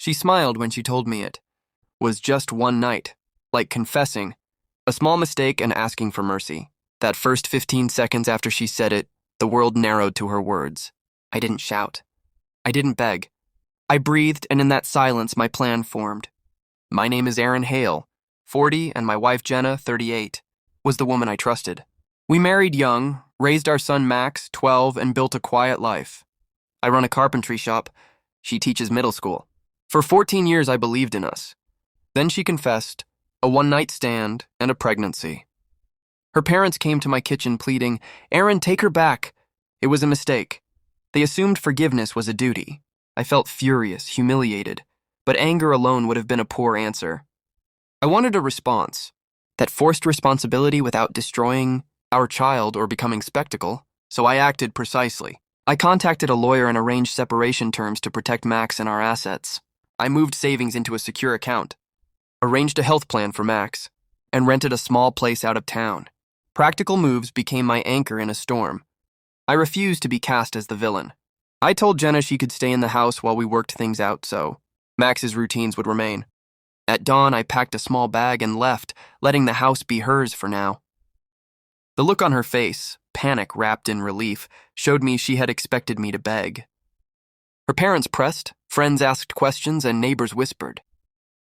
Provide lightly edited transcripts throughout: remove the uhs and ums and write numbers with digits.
She smiled when she told me it was just one night, like confessing, a small mistake and asking for mercy. That first 15 seconds after she said it, the world narrowed to her words. I didn't shout. I didn't beg. I breathed, and in that silence, my plan formed. My name is Aaron Hale, 40, and my wife Jenna, 38, was the woman I trusted. We married young, raised our son Max, 12, and built a quiet life. I run a carpentry shop. She teaches middle school. For 14 years, I believed in us. Then she confessed, a one-night stand, and a pregnancy. Her parents came to my kitchen pleading, Aaron, take her back. It was a mistake. They assumed forgiveness was a duty. I felt furious, humiliated, but anger alone would have been a poor answer. I wanted a response that forced responsibility without destroying our child or becoming spectacle, so I acted precisely. I contacted a lawyer and arranged separation terms to protect Max and our assets. I moved savings into a secure account, arranged a health plan for Max, and rented a small place out of town. Practical moves became my anchor in a storm. I refused to be cast as the villain. I told Jenna she could stay in the house while we worked things out so Max's routines would remain. At dawn, I packed a small bag and left, letting the house be hers for now. The look on her face, panic wrapped in relief, showed me she had expected me to beg. Her parents pressed, friends asked questions, and neighbors whispered.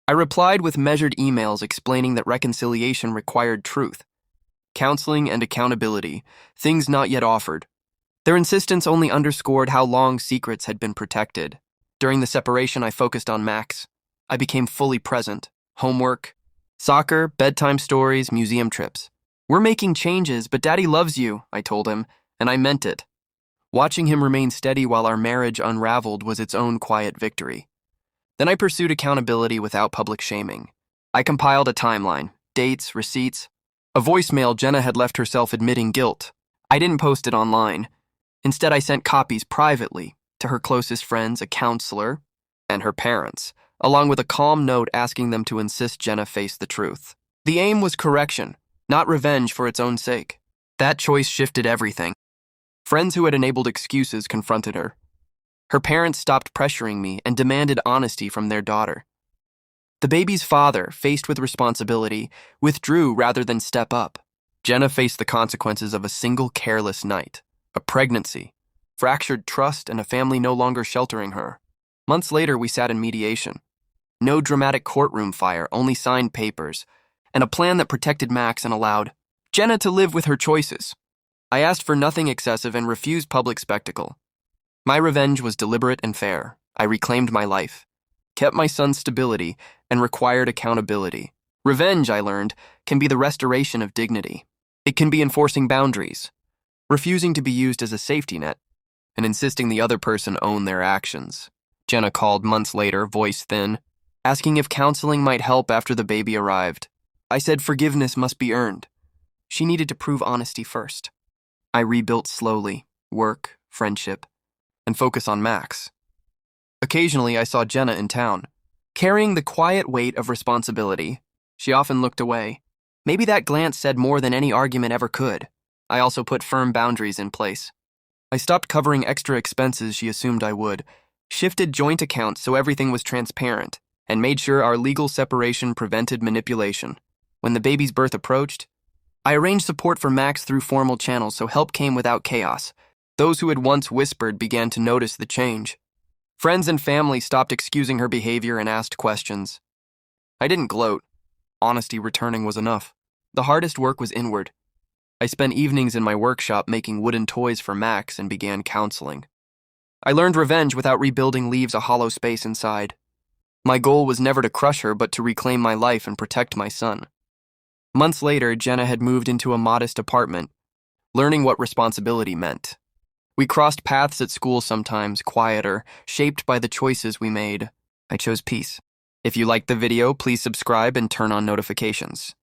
I replied with measured emails explaining that reconciliation required truth, counseling, and accountability, things not yet offered. Their insistence only underscored how long secrets had been protected. During the separation, I focused on Max. I became fully present. Homework, soccer, bedtime stories, museum trips. We're making changes, but Daddy loves you, I told him, and I meant it. Watching him remain steady while our marriage unraveled was its own quiet victory. Then I pursued accountability without public shaming. I compiled a timeline, dates, receipts, a voicemail Jenna had left herself admitting guilt. I didn't post it online. Instead, I sent copies privately to her closest friends, a counselor, and her parents, along with a calm note asking them to insist Jenna face the truth. The aim was correction, not revenge for its own sake. That choice shifted everything. Friends who had enabled excuses confronted her. Her parents stopped pressuring me and demanded honesty from their daughter. The baby's father, faced with responsibility, withdrew rather than step up. Jenna faced the consequences of a single careless night, a pregnancy, fractured trust, and a family no longer sheltering her. Months later, we sat in mediation. No dramatic courtroom fire, only signed papers, and a plan that protected Max and allowed Jenna to live with her choices. I asked for nothing excessive and refused public spectacle. My revenge was deliberate and fair. I reclaimed my life, kept my son's stability, and required accountability. Revenge, I learned, can be the restoration of dignity. It can be enforcing boundaries, refusing to be used as a safety net, and insisting the other person own their actions. Jenna called months later, voice thin, asking if counseling might help after the baby arrived. I said forgiveness must be earned. She needed to prove honesty first. I rebuilt slowly, work, friendship, and focus on Max. Occasionally, I saw Jenna in town. Carrying the quiet weight of responsibility, she often looked away. Maybe that glance said more than any argument ever could. I also put firm boundaries in place. I stopped covering extra expenses she assumed I would, shifted joint accounts so everything was transparent, and made sure our legal separation prevented manipulation. When the baby's birth approached, I arranged support for Max through formal channels so help came without chaos. Those who had once whispered began to notice the change. Friends and family stopped excusing her behavior and asked questions. I didn't gloat. Honesty returning was enough. The hardest work was inward. I spent evenings in my workshop making wooden toys for Max and began counseling. I learned revenge without rebuilding leaves a hollow space inside. My goal was never to crush her, but to reclaim my life and protect my son. Months later, Jenna had moved into a modest apartment, learning what responsibility meant. We crossed paths at school sometimes, quieter, shaped by the choices we made. I chose peace. If you liked the video, please subscribe and turn on notifications.